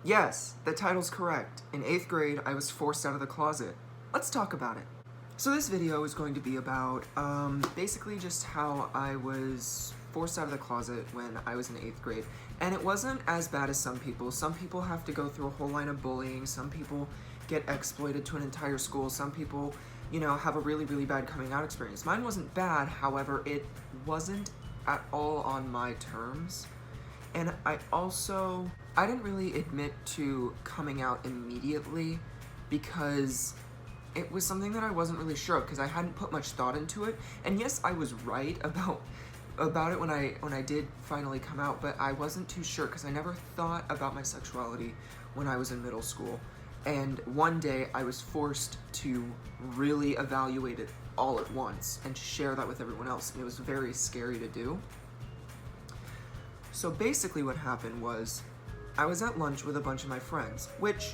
Yes, the title's correct. In 8th grade, I was forced out of the closet. Let's talk about it. So this video is going to be about, basically just how I was forced out of the closet when I was in 8th grade. And it wasn't as bad as some people. Some people have to go through a whole line of bullying. Some people get exploited to an entire school. Some people, have a really, really bad coming out experience. Mine wasn't bad, however, it wasn't at all on my terms. And I didn't really admit to coming out immediately because it was something that I wasn't really sure of because I hadn't put much thought into it. And yes, I was right about it when I did finally come out, but I wasn't too sure because I never thought about my sexuality when I was in middle school. And one day I was forced to really evaluate it all at once and share that with everyone else, and it was very scary to do. So basically what happened was I was at lunch with a bunch of my friends, which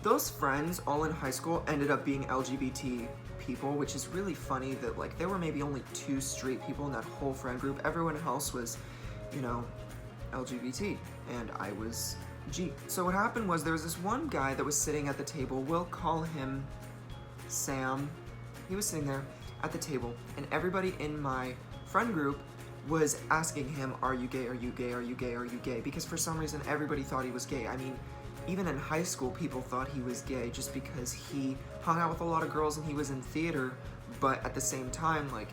those friends all in high school ended up being LGBT people, which is really funny that like there were maybe only 2 straight people in that whole friend group. Everyone else was, LGBT, and I was G. So what happened was there was this one guy that was sitting at the table. We'll call him Sam. He was sitting there at the table, and everybody in my friend group was asking him, are you gay, are you gay, are you gay, are you gay? Because for some reason everybody thought he was gay. I mean, even in high school people thought he was gay just because he hung out with a lot of girls and he was in theater, but at the same time, like,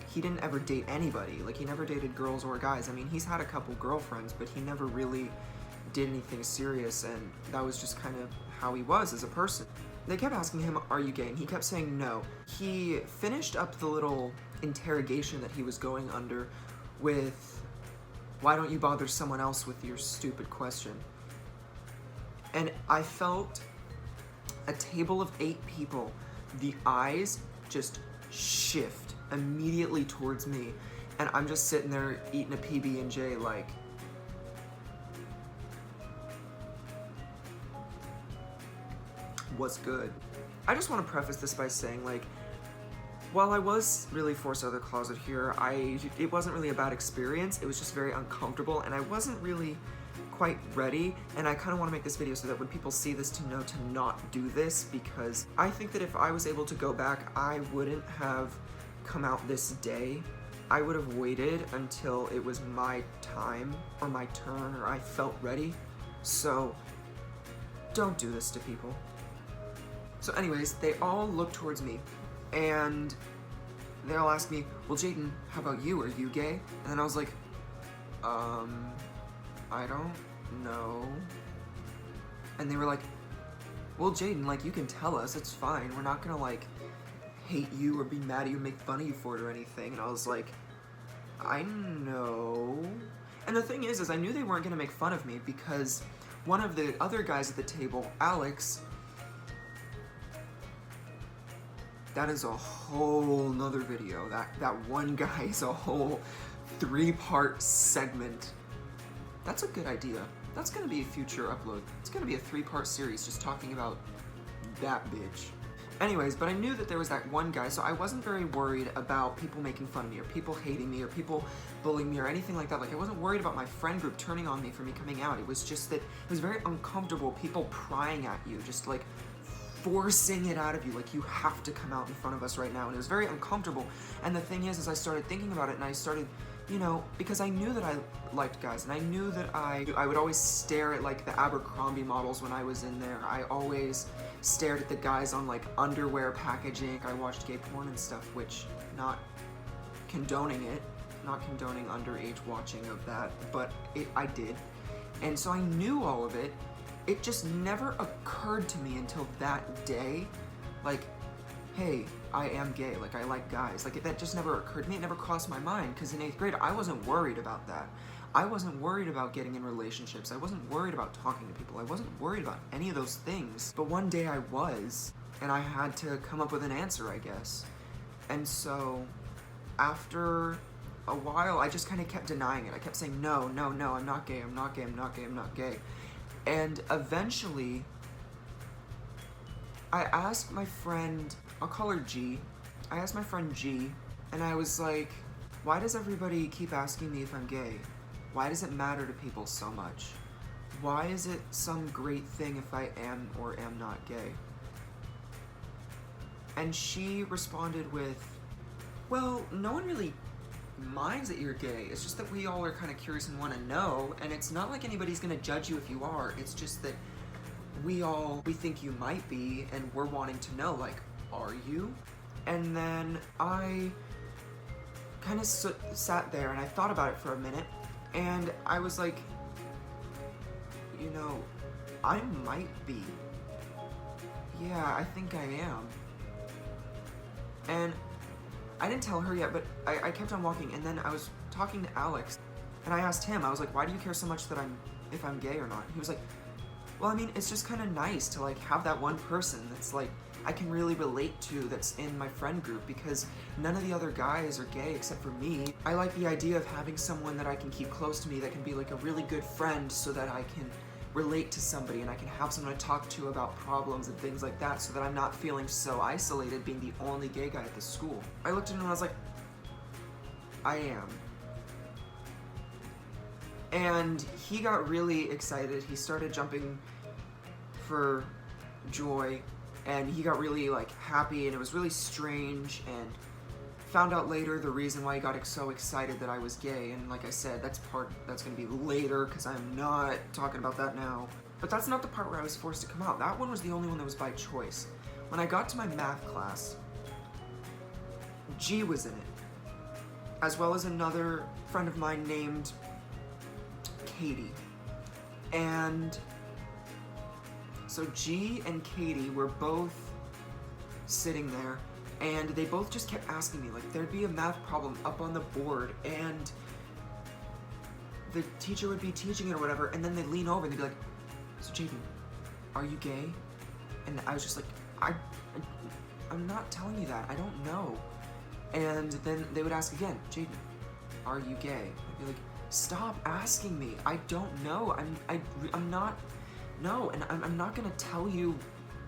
he didn't ever date anybody. Like, he never dated girls or guys. I mean, he's had a couple girlfriends, but he never really did anything serious, and that was just kind of how he was as a person. They kept asking him, are you gay? And he kept saying no. He finished up the little interrogation that he was going under with, why don't you bother someone else with your stupid question? And I felt a table of 8 people, the eyes just shift immediately towards me. And I'm just sitting there eating a PB&J like, what's good? I just want to preface this by saying, like, while I was really forced out of the closet here, it wasn't really a bad experience. It was just very uncomfortable, and I wasn't really quite ready, and I kind of want to make this video so that when people see this to know to not do this, because I think that if I was able to go back, I wouldn't have come out this day. I would have waited until it was my time or my turn or I felt ready. So don't do this to people. So anyways, they all look towards me, and they all ask me, well, Jaden, how about you? Are you gay? And then I was like, I don't know. And they were like, well, Jaden, like, you can tell us, it's fine. We're not gonna, like, hate you or be mad at you, make fun of you for it or anything. And I was like, I know. And the thing is I knew they weren't gonna make fun of me because one of the other guys at the table, Alex, that is a whole nother video. That one guy is a whole 3-part segment. That's a good idea. That's gonna be a future upload. It's gonna be a 3-part series just talking about that bitch. Anyways, but I knew that there was that one guy, so I wasn't very worried about people making fun of me or people hating me or people bullying me or anything like that. Like, I wasn't worried about my friend group turning on me for me coming out. It was just that it was very uncomfortable, people prying at you, just like forcing it out of you, like, you have to come out in front of us right now, and it was very uncomfortable. And the thing is I started thinking about it, and I started, because I knew that I liked guys, and I knew that I would always stare at, like, the Abercrombie models when I was in there. I always stared at the guys on, like, underwear packaging. I watched gay porn and stuff, which, not condoning it, not condoning underage watching of that, but I did. And so I knew all of it. It just never occurred to me until that day, like, hey, I am gay, like, I like guys. Like, that just never occurred to me. It never crossed my mind, because in 8th grade, I wasn't worried about that. I wasn't worried about getting in relationships. I wasn't worried about talking to people. I wasn't worried about any of those things. But one day I was, and I had to come up with an answer, I guess. And so, after a while, I just kind of kept denying it. I kept saying, no, no, no, I'm not gay, I'm not gay, I'm not gay, I'm not gay. And eventually, I asked my friend, I'll call her G, I asked my friend G, and I was like, why does everybody keep asking me if I'm gay? Why does it matter to people so much? Why is it some great thing if I am or am not gay? And she responded with, well, no one really minds that you're gay. It's just that we all are kind of curious and want to know, and it's not like anybody's going to judge you if you are. It's just that we think you might be, and we're wanting to know, like, are you? And then I kind of sat there and I thought about it for a minute, and I was like, you know, I might be. Yeah, I think I am. And I didn't tell her yet, but I kept on walking, and then I was talking to Alex, and I asked him, I was like, why do you care so much that if I'm gay or not? He was like, well, I mean, it's just kind of nice to like have that one person that's like I can really relate to, that's in my friend group, because none of the other guys are gay except for me. I like the idea of having someone that I can keep close to me, that can be like a really good friend, so that I can relate to somebody and I can have someone to talk to about problems and things like that, so that I'm not feeling so isolated being the only gay guy at the school. I looked at him and I was like, I am. And he got really excited. He started jumping for joy, and he got really like happy, and it was really strange, and found out later the reason why he got so excited that I was gay. And like I said, that's gonna be later, because I'm not talking about that now. But that's not the part where I was forced to come out. That one was the only one that was by choice. When I got to my math class, G was in it, as well as another friend of mine named Katie. And so G and Katie were both sitting there, and they both just kept asking me, like, there'd be a math problem up on the board, and the teacher would be teaching it or whatever, and then they'd lean over and they'd be like, so Jaden, are you gay? And I was just like, I'm not telling you that, I don't know. And then they would ask again, Jaden, are you gay? I'd be like, stop asking me, I don't know, I'm not, no, and I'm not gonna tell you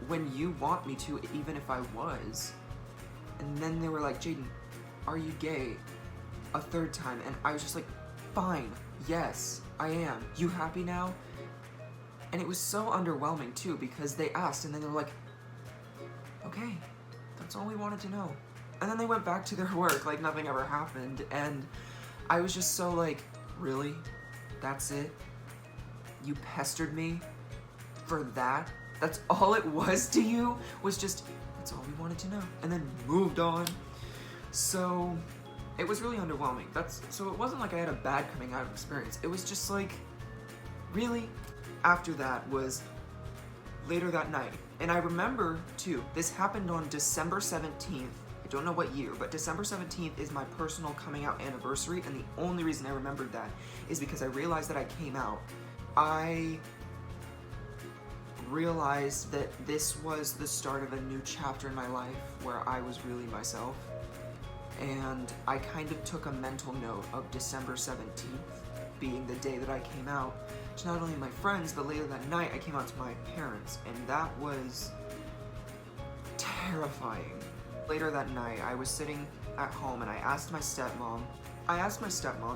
when you want me to, even if I was. And then they were like, Jaden, are you gay? A third time, and I was just like, fine, yes, I am. You happy now? And it was so underwhelming too, because they asked, and then they were like, okay, that's all we wanted to know. And then they went back to their work like nothing ever happened, and I was just so like, really? That's it? You pestered me for that? That's all it was to you? Was just, that's all we wanted to know. And then moved on. So it was really underwhelming. So it wasn't like I had a bad coming out experience. It was just like, really? After that was later that night. And I remember too, this happened on December 17th. I don't know what year, but December 17th is my personal coming out anniversary, and the only reason I remembered that is because I realized that I came out. I realized that this was the start of a new chapter in my life where I was really myself, and I kind of took a mental note of December 17th being the day that I came out to not only my friends, but later that night I came out to my parents, and that was terrifying. Later that night, I was sitting at home and I asked my stepmom,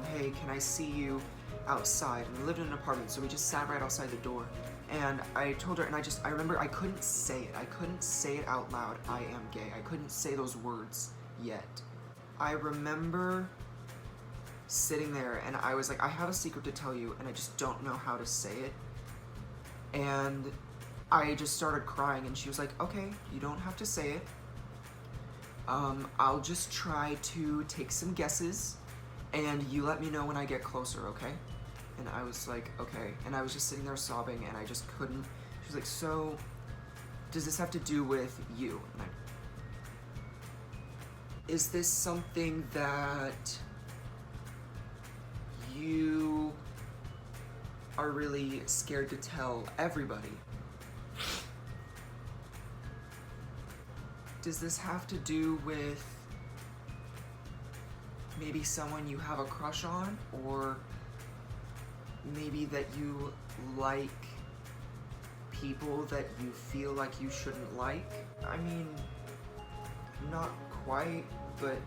hey, can I see you outside? And we lived in an apartment, so we just sat right outside the door. And I told her, and I remember I couldn't say it. I couldn't say it out loud, I am gay. I couldn't say those words yet. I remember sitting there and I was like, I have a secret to tell you and I just don't know how to say it. And I just started crying, and she was like, okay, you don't have to say it. I'll just try to take some guesses, and you let me know when I get closer, okay? And I was like, okay. And I was just sitting there sobbing, and I just couldn't. She was like, so, does this have to do with you? And is this something that you are really scared to tell everybody? Does this have to do with maybe someone you have a crush on, or maybe that you like people that you feel like you shouldn't like? I mean, not quite, but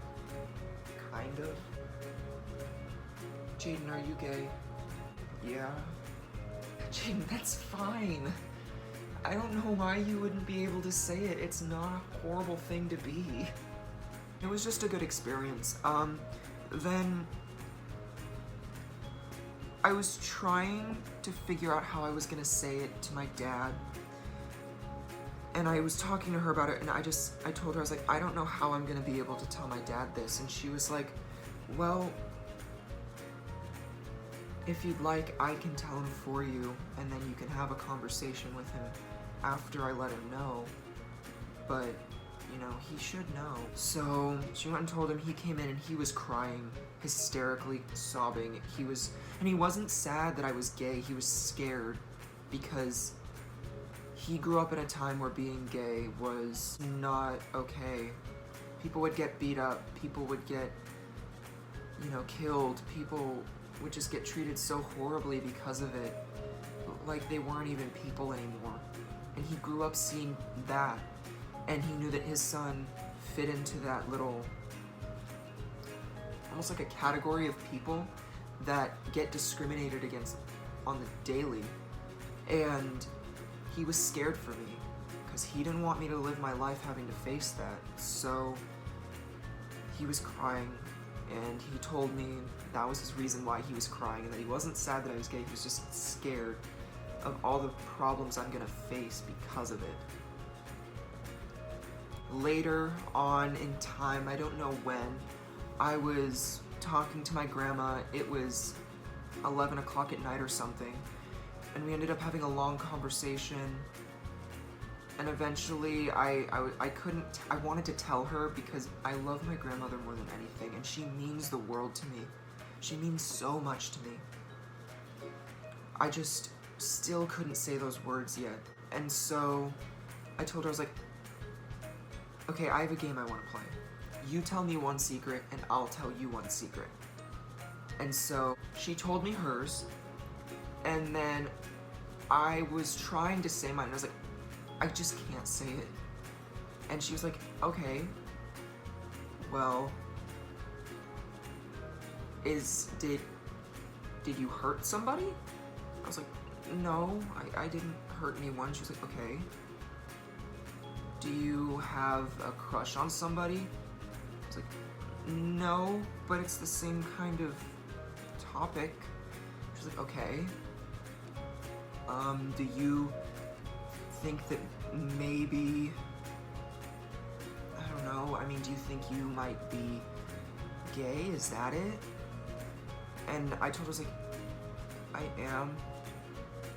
kind of. Jaden, are you gay? Yeah. Jaden, that's fine. I don't know why you wouldn't be able to say it. It's not a horrible thing to be. It was just a good experience. Then I was trying to figure out how I was gonna say it to my dad. And I was talking to her about it, and I told her, I was like, I don't know how I'm gonna be able to tell my dad this. And she was like, well, if you'd like, I can tell him for you, and then you can have a conversation with him after I let him know. But, you know, he should know. So she went and told him. He came in and he was crying, hysterically sobbing. And he wasn't sad that I was gay, he was scared, because he grew up in a time where being gay was not okay. People would get beat up, people would get, you know, killed, people would just get treated so horribly because of it, like they weren't even people anymore. And he grew up seeing that, and he knew that his son fit into that little, almost like a category of people that get discriminated against on the daily. And he was scared for me, because he didn't want me to live my life having to face that. So he was crying, and he told me that was his reason why he was crying, and that he wasn't sad that I was gay, he was just scared of all the problems I'm gonna face because of it. Later on in time, I don't know when, I was talking to my grandma. It was 11 o'clock at night or something, and we ended up having a long conversation. And eventually I wanted to tell her, because I love my grandmother more than anything, and she means the world to me. She means so much to me. I just still couldn't say those words yet. And so I told her, I was like, okay, I have a game I want to play. You tell me one secret, and I'll tell you one secret. And so she told me hers, and then I was trying to say mine, and I was like, I just can't say it. And she was like, okay, well, did you hurt somebody? I was like, no, I didn't hurt anyone. She was like, okay. Do you have a crush on somebody? I was like, no, but it's the same kind of topic. She's like, okay. Do you think that maybe, I don't know, I mean, do you think you might be gay? Is that it? And I told her, I was like, I am.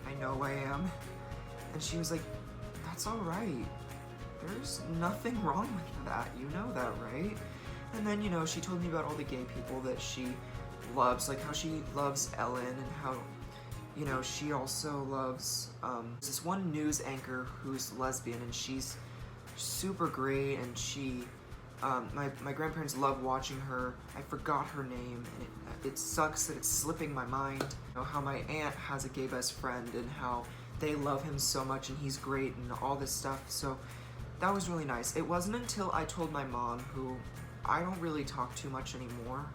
I know I am. And she was like, that's all right. There's nothing wrong with that. You know that, right? And then, you know, she told me about all the gay people that she loves, like how she loves Ellen, and how, you know, she also loves this one news anchor who's lesbian, and she's super great, and she, my grandparents love watching her. I forgot her name, and it sucks that it's slipping my mind. You know, how my aunt has a gay best friend, and how they love him so much, and he's great, and all this stuff. So that was really nice. It wasn't until I told my mom, who I don't really talk too much anymore,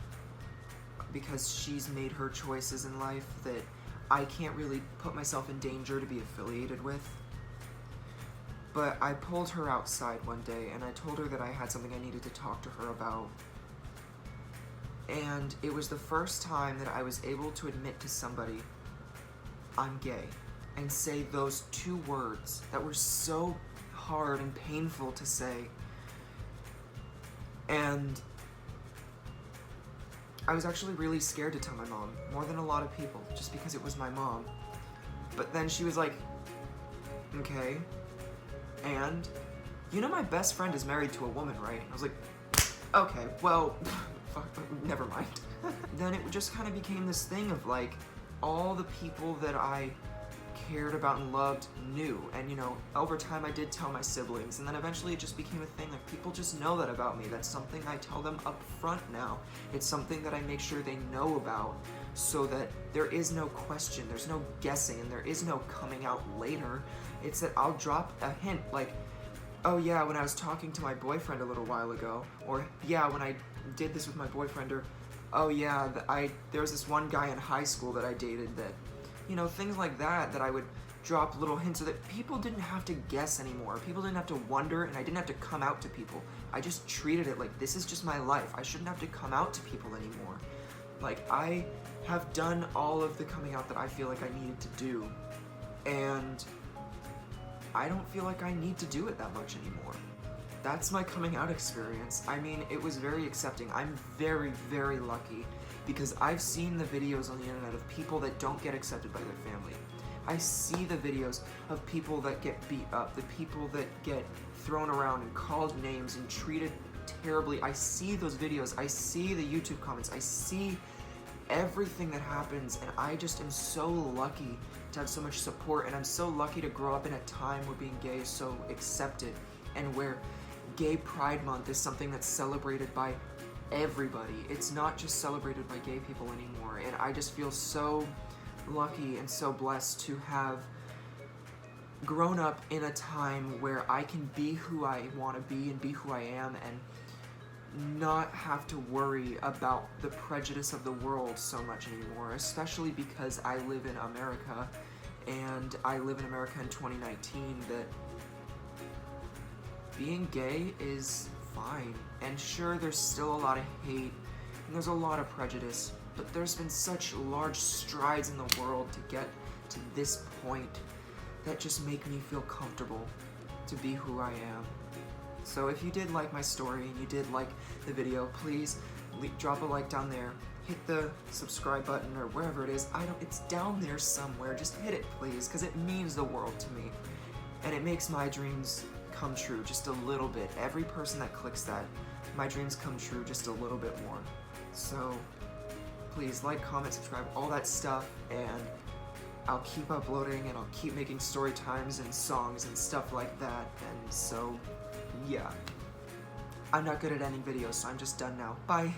because she's made her choices in life that I can't really put myself in danger to be affiliated with. But I pulled her outside one day, and I told her that I had something I needed to talk to her about. And it was the first time that I was able to admit to somebody, I'm gay, and say those two words that were so hard and painful to say. And I was actually really scared to tell my mom, more than a lot of people, just because it was my mom. But then she was like, okay, and you know my best friend is married to a woman, right? And I was like, okay, well, fuck, never mind. Then it just kind of became this thing of like, all the people that I cared about and loved knew. And you know, over time I did tell my siblings, and then eventually it just became a thing. Like, people just know that about me. That's something I tell them up front now. It's something that I make sure they know about, so that there is no question, there's no guessing, and there is no coming out later. It's that I'll drop a hint, like, oh yeah, when I was talking to my boyfriend a little while ago, or yeah, when I did this with my boyfriend, or oh yeah, there was this one guy in high school that I dated that You know, things like that, that I would drop little hints so that people didn't have to guess anymore. People didn't have to wonder, and I didn't have to come out to people. I just treated it like this is just my life. I shouldn't have to come out to people anymore. Like, I have done all of the coming out that I feel like I needed to do, and I don't feel like I need to do it that much anymore. That's my coming out experience. I mean, it was very accepting. I'm very, very lucky because I've seen the videos on the internet of people that don't get accepted by their family. I see the videos of people that get beat up, the people that get thrown around and called names and treated terribly. I see those videos, I see the YouTube comments, I see everything that happens, and I just am so lucky to have so much support, and I'm so lucky to grow up in a time where being gay is so accepted, and where Gay Pride Month is something that's celebrated by everybody. It's not just celebrated by gay people anymore, and I just feel so lucky and so blessed to have grown up in a time where I can be who I want to be and be who I am, and not have to worry about the prejudice of the world so much anymore, especially because I live in America, and I live in America in 2019, that being gay is fine. And sure, there's still a lot of hate, and there's a lot of prejudice, but there's been such large strides in the world to get to this point that just make me feel comfortable to be who I am. So if you did like my story and you did like the video, please drop a like down there, hit the subscribe button or wherever it is. It's down there somewhere. Just hit it, please, because it means the world to me, and it makes my dreams come true just a little bit. Every person that clicks that, my dreams come true just a little bit more. So please like, comment, subscribe, all that stuff, and I'll keep uploading and I'll keep making story times and songs and stuff like that. And so yeah, I'm not good at ending videos, so I'm just done now. Bye.